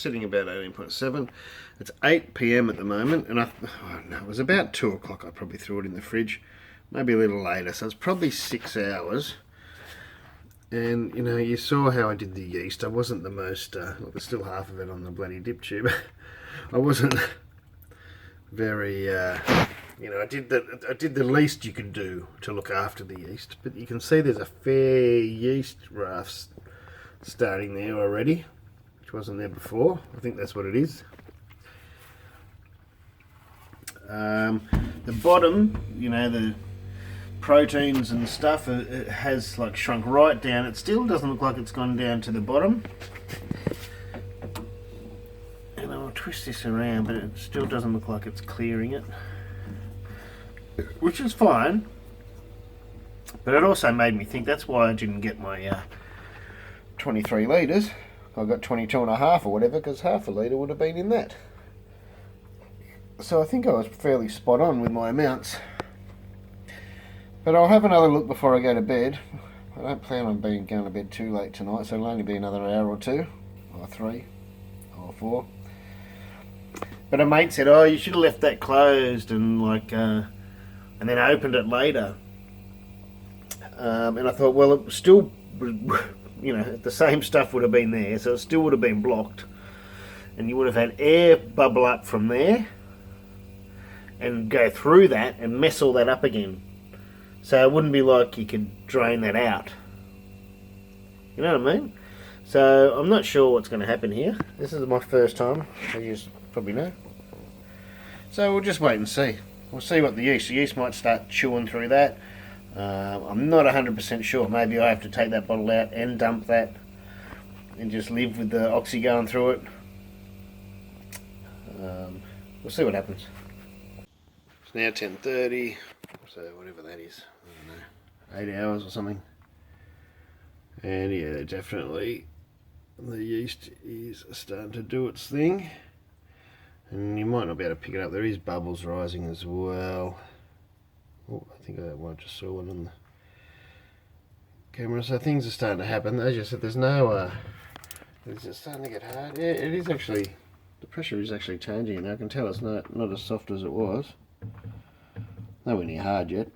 sitting about 18.7. It's 8 p.m. at the moment, and it was about 2 o'clock. I probably threw it in the fridge, maybe a little later, so it's probably 6 hours. And you know, you saw how I did the yeast. I wasn't the most, look, there's still half of it on the bloody dip tube. I wasn't very, you know, I did the least you could do to look after the yeast. But you can see there's a fair yeast raft starting there already, which wasn't there before. I think that's what it is. The bottom, you know, the proteins and stuff, it has like shrunk right down. It still doesn't look like it's gone down to the bottom. And I'll twist this around, but it still doesn't look like it's clearing it, which is fine. But it also made me think that's why I didn't get my 23 litres. I got 22.5 or whatever, because half a litre would have been in that. So I think I was fairly spot on with my amounts. But I'll have another look before I go to bed. I don't plan on going to bed too late tonight, so it'll only be another hour or 2, or 3, or 4. But a mate said, "Oh, you should have left that closed and and then opened it later." And I thought, well, it still, you know, the same stuff would have been there, so it still would have been blocked, and you would have had air bubble up from there and go through that and mess all that up again. So it wouldn't be like you could drain that out. You know what I mean? So I'm not sure what's going to happen here. This is my first time, as you probably know. So we'll just wait and see. We'll see what the yeast might start chewing through that. I'm not 100% sure. Maybe I have to take that bottle out and dump that and just live with the oxy going through it. We'll see what happens. It's now 10:30. So whatever that is, I don't know, 8 hours or something. And yeah, definitely the yeast is starting to do its thing. And you might not be able to pick it up. There is bubbles rising as well. Oh, I think I just saw one on the camera. So things are starting to happen. As you said, there's no, it's just starting to get hard. Yeah, it is actually, the pressure is actually changing now. I can tell it's not as soft as it was. Nowhere near hard yet.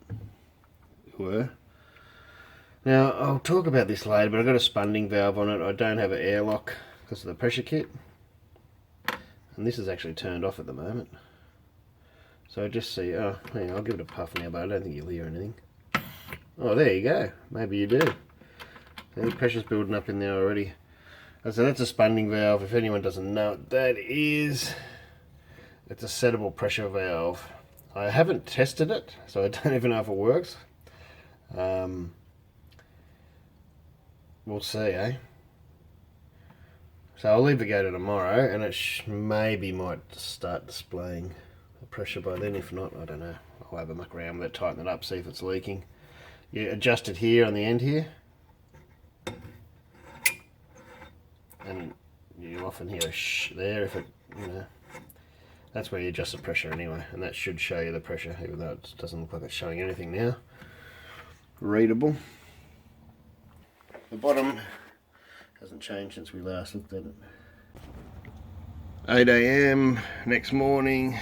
Now, I'll talk about this later, but I've got a spunding valve on it. I don't have an airlock because of the pressure kit. And this is actually turned off at the moment. So I just see, oh, hang on, I'll give it a puff now, but I don't think you'll hear anything. Oh, there you go. Maybe you do. The pressure's building up in there already. So that's a spunding valve. If anyone doesn't know what that is, it's a settable pressure valve. I haven't tested it, so I don't even know if it works. We'll see, eh? So I'll leave it go to tomorrow, and it maybe might start displaying the pressure by then. If not, I don't know. I'll have a muck around with it, tighten it up, see if it's leaking. You adjust it here on the end here, and you often hear a shh there if it, you know. That's where you adjust the pressure anyway, and that should show you the pressure, even though it doesn't look like it's showing anything now. Readable. The bottom hasn't changed since we last looked at it. 8 AM next morning.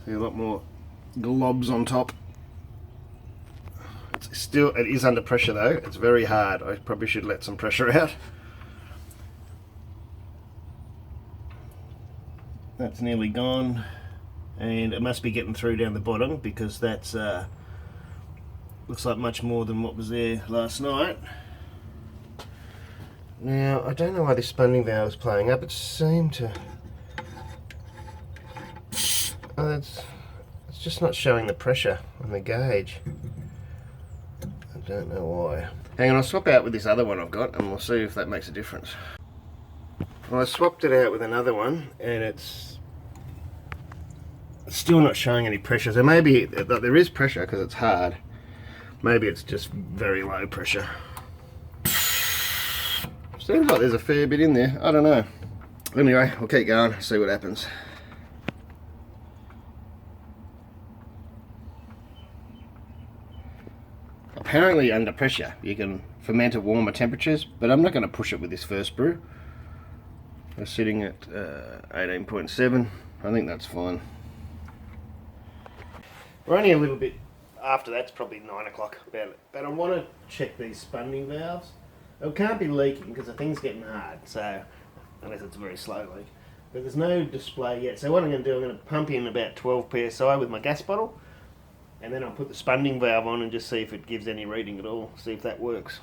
See a lot more globs on top. It is under pressure though. It's very hard. I probably should let some pressure out. That's nearly gone, and it must be getting through down the bottom because that's looks like much more than what was there last night. Now I don't know why this spunding valve is playing up. It seemed to. Oh, it's just not showing the pressure on the gauge. I don't know why. Hang on, I'll swap out with this other one I've got, and we'll see if that makes a difference. Well, I swapped it out with another one, and it's still not showing any pressure. So maybe there is pressure because it's hard. Maybe it's just very low pressure. Seems like there's a fair bit in there. I don't know. Anyway, I'll keep going, see what happens. apparently under pressure you can ferment at warmer temperatures, but I'm not going to push it with this first brew. We're sitting at 18.7. I think that's fine. We're only a little bit after that's probably 9 o'clock about it, but I want to check these spunding valves. It can't be leaking because the thing's getting hard, so unless it's a very slow leak. But there's no display yet, so what I'm going to do, I'm going to pump in about 12 psi with my gas bottle, and then I'll put the spunding valve on and just see if it gives any reading at all, see if that works.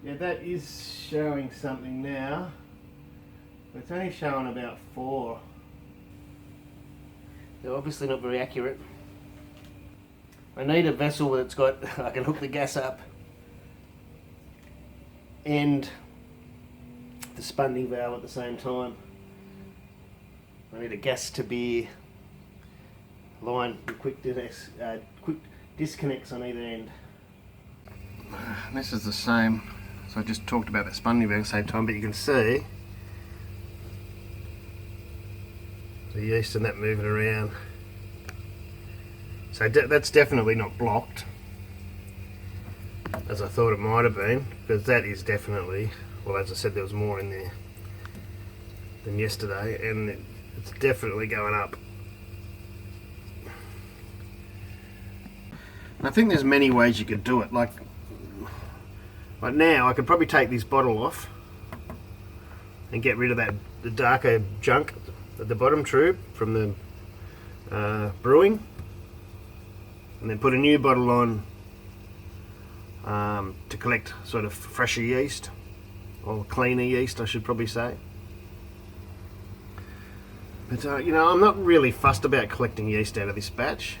Yeah, that is showing something now. It's only showing about 4. They're obviously not very accurate. I need a vessel that's got, I can hook the gas up and the spunding valve at the same time. I need a gas to beer line with quick disconnects on either end. This is the same, so I just talked about that spunding valve at the same time, but you can see the yeast and that moving around. So that's definitely not blocked, as I thought it might have been, because that is definitely, well, as I said, there was more in there than yesterday, and it's definitely going up. And I think there's many ways you could do it. Like now, I could probably take this bottle off and get rid of the darker junk at the bottom tube from the brewing, and then put a new bottle on to collect sort of fresher yeast, or cleaner yeast I should probably say. But you know, I'm not really fussed about collecting yeast out of this batch,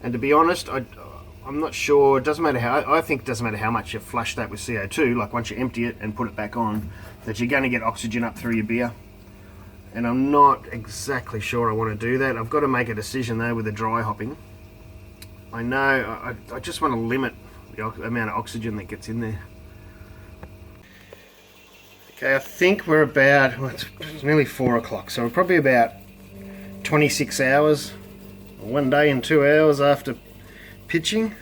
and to be honest, I'm not sure. It doesn't matter how. I think it doesn't matter how much you flush that with CO2. Like once you empty it and put it back on, that you're going to get oxygen up through your beer. And I'm not exactly sure I want to do that. I've got to make a decision though with the dry hopping. I know I just want to limit the amount of oxygen that gets in there. Okay, I think we're about, well, it's nearly 4 o'clock, so we're probably about 26 hours, 1 day and 2 hours after pitching.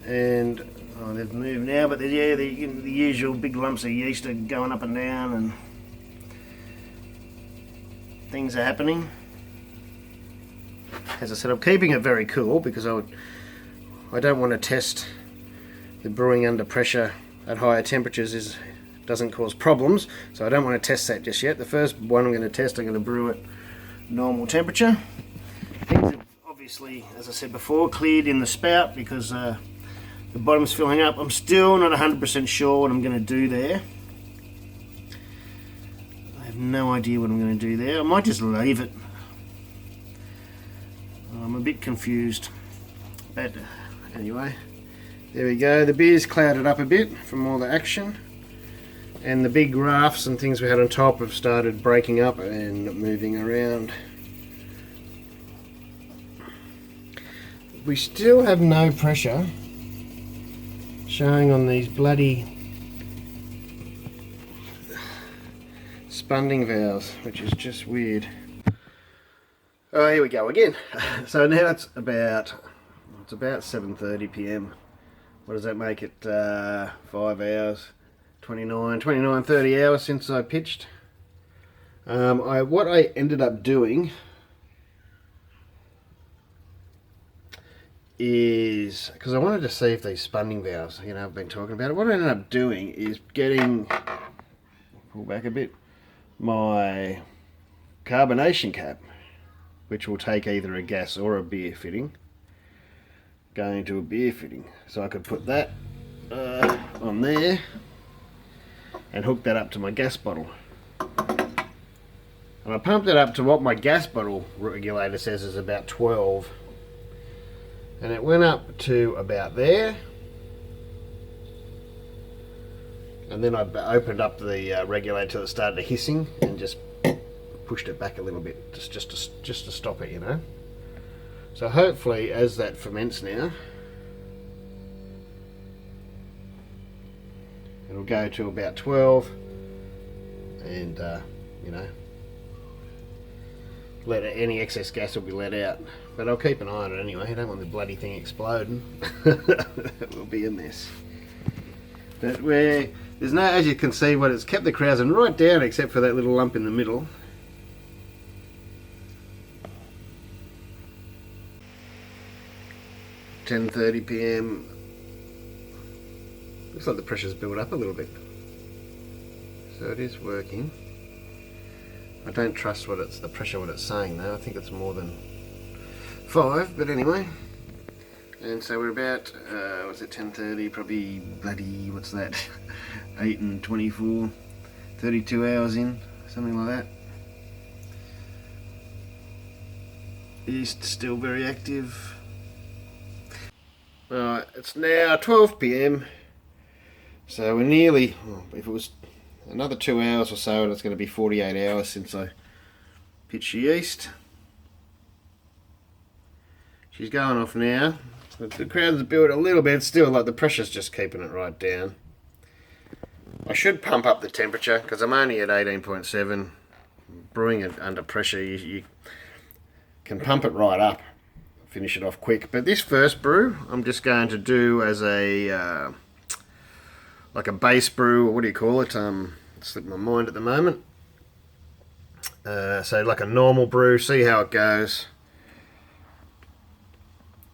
And they've moved now, but yeah, the usual big lumps of yeast are going up and down, and things are happening. As I said, I'm keeping it very cool because I don't want to test the brewing under pressure at higher temperatures. Doesn't cause problems, so I don't want to test that just yet. The first one I'm going to test, I'm going to brew at normal temperature. Things have obviously, as I said before, cleared in the spout because the bottom's filling up. I'm still not 100% sure what I'm going to do there. I have no idea what I'm going to do there. I might just leave it. I'm a bit confused, but anyway, there we go. The beer's clouded up a bit from all the action, and the big rafts and things we had on top have started breaking up and moving around. We still have no pressure showing on these bloody spunding valves, which is just weird. Oh, here we go again. So now it's about 7:30 p.m. What does that make it? 5 hours, 30 hours since I pitched. What I ended up doing is, because I wanted to see if these spunding valves, you know, I've been talking about it. What I ended up doing is getting, pull back a bit, my carbonation cap, which will take either a gas or a beer fitting, going to a beer fitting. So I could put that on there and hook that up to my gas bottle. And I pumped it up to what my gas bottle regulator says is about 12. And it went up to about there. And then I opened up the regulator till it started hissing and just pushed it back a little bit, just to stop it, you know. So hopefully, as that ferments now, it'll go to about 12, and you know, any excess gas will be let out. But I'll keep an eye on it anyway. I don't want the bloody thing exploding. It will be a mess. But there's no, as you can see, what it's kept the krausen right down except for that little lump in the middle. (10:30 p.m) Looks like the pressure's built up a little bit, so it is working. I don't trust what it's saying though. I think it's more than 5, but anyway. And so we're about what's it, 10:30, probably bloody, what's that, 8 and 24, 32 hours in, something like that. Yeast still very active. Alright, it's now 12 p.m. So we're nearly, if it was another 2 hours or so, and it's going to be 48 hours since I pitched the yeast. She's going off now. The crowd's built a little bit, still like the pressure's just keeping it right down. I should pump up the temperature because I'm only at 18.7. Brewing it under pressure, you can pump it right up, finish it off quick. But this first brew, I'm just going to do as a like a base brew, or what do you call it? Slipped my mind at the moment. So like a normal brew, see how it goes.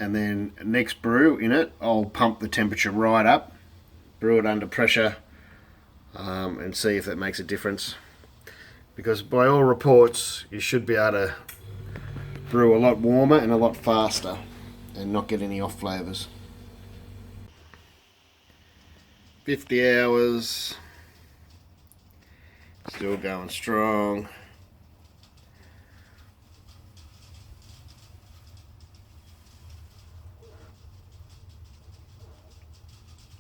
And then next brew in it, I'll pump the temperature right up, brew it under pressure, and see if that makes a difference. Because by all reports, you should be able to brew a lot warmer and a lot faster and not get any off flavours. 50 hours, still going strong.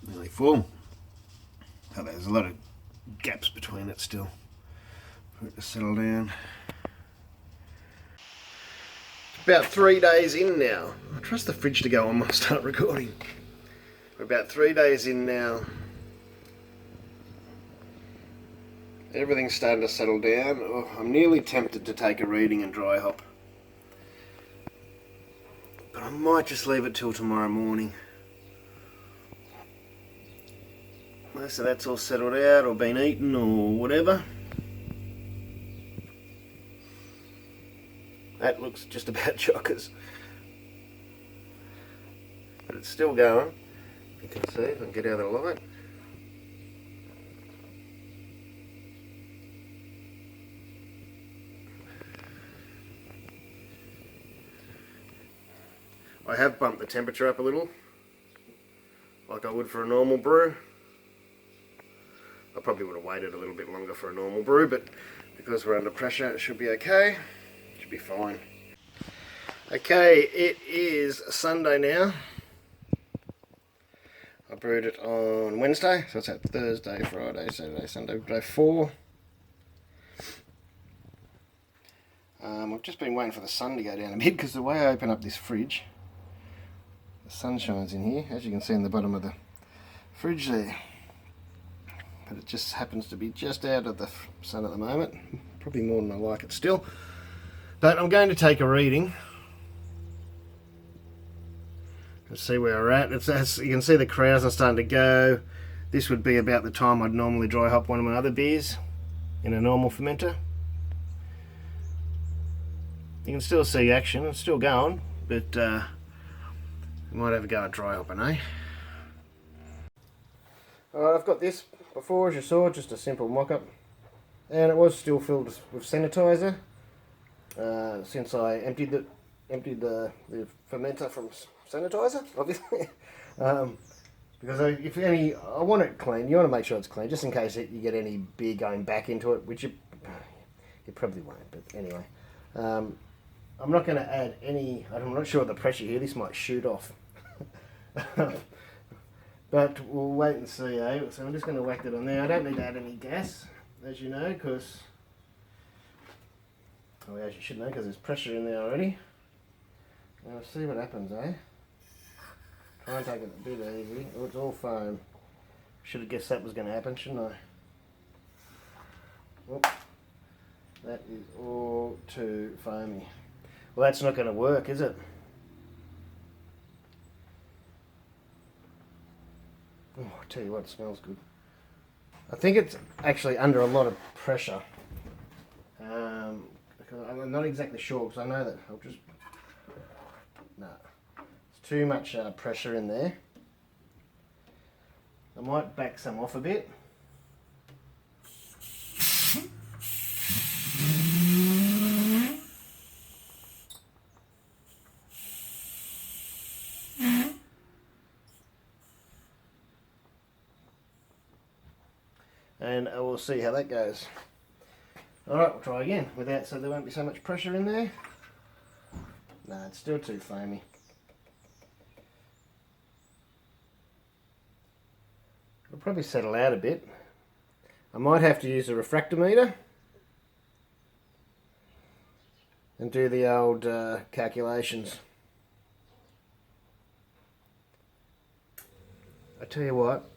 Nearly full. Oh, there's a lot of gaps between it still for it to settle down. It's about 3 days in now. I trust the fridge to go on when I start recording. We're about 3 days in now. Everything's starting to settle down. Oh, I'm nearly tempted to take a reading and dry hop, but I might just leave it till tomorrow morning. Most of that's all settled out or been eaten or whatever. That looks just about chockers, but it's still going. You can see if I can get out of the light. I have bumped the temperature up a little, like I would for a normal brew. I probably would have waited a little bit longer for a normal brew, but because we're under pressure, it should be okay. Should be fine. Okay, it is Sunday now. I brewed it on Wednesday, so it's at Thursday, Friday, Saturday, Sunday, day 4. I've just been waiting for the sun to go down a bit because the way I open up this fridge, the sun shines in here, as you can see in the bottom of the fridge there. But it just happens to be just out of the sun at the moment. Probably more than I like it still. But I'm going to take a reading. Let's see where we're at. As you can see, the krausen starting to go. This would be about the time I'd normally dry hop one of my other beers in a normal fermenter. You can still see action, it's still going, but we might have a go at dry hopping, eh? Alright, I've got this before, as you saw, just a simple mock-up, and it was still filled with sanitizer since I emptied the fermenter from sanitizer, obviously. Because I want it clean. You want to make sure it's clean, just in case you get any beer going back into it, which you probably won't. But anyway, I'm not going to add any. I'm not sure of the pressure here. This might shoot off. But we'll wait and see, eh? So I'm just going to whack it on there. I don't need to add any gas, as you know, because... Well, as you should know, because there's pressure in there already. Now, see what happens, eh? Try and take it a bit easy. Oh, it's all foam. Should have guessed that was going to happen, shouldn't I? Whoop. That is all too foamy. Well, that's not going to work, is it? Oh, I tell you what, it smells good. I think it's actually under a lot of pressure. I'm not exactly sure because I know that I'll just... No, it's too much pressure in there. I might back some off a bit. And we'll see how that goes. Alright, we'll try again without, so there won't be so much pressure in there. No, it's still too foamy. It'll probably settle out a bit. I might have to use a refractometer and do the old calculations. I tell you what,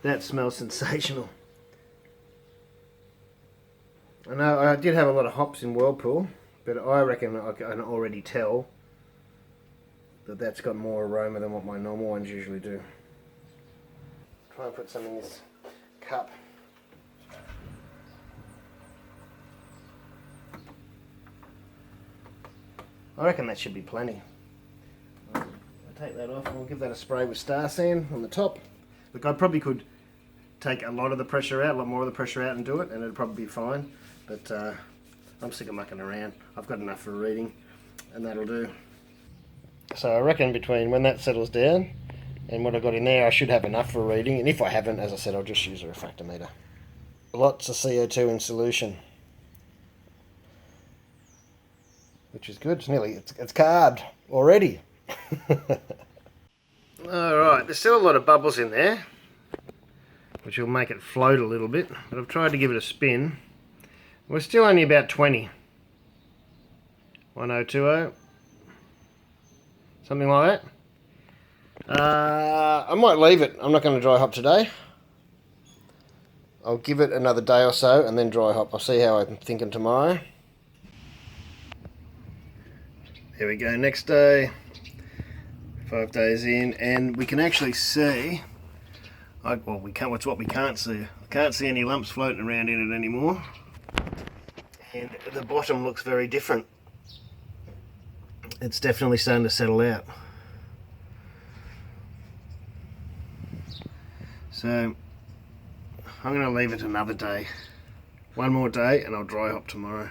that smells sensational. I know I did have a lot of hops in Whirlpool, but I reckon I can already tell that that's got more aroma than what my normal ones usually do. Try and put some in this cup. I reckon that should be plenty. I'll take that off and we'll give that a spray with Star Sand on the top. Look, I probably could take a lot of the pressure out, a lot more of the pressure out and do it, and it'd probably be fine. But I'm sick of mucking around. I've got enough for a reading, and that'll do. So I reckon between when that settles down and what I've got in there, I should have enough for a reading. And if I haven't, as I said, I'll just use a refractometer. Lots of CO2 in solution, which is good. It's carbed already. Alright, there's still a lot of bubbles in there, which will make it float a little bit, but I've tried to give it a spin. We're still only about 20. 1020. Something like that. I might leave it. I'm not going to dry hop today. I'll give it another day or so and then dry hop. I'll see how I'm thinking tomorrow. Here we go, next day. 5 days in, and we can actually see... well, we can't. What's what we can't see? I can't see any lumps floating around in it anymore. And the bottom looks very different. It's definitely starting to settle out. So I'm going to leave it another day. One more day and I'll dry hop tomorrow.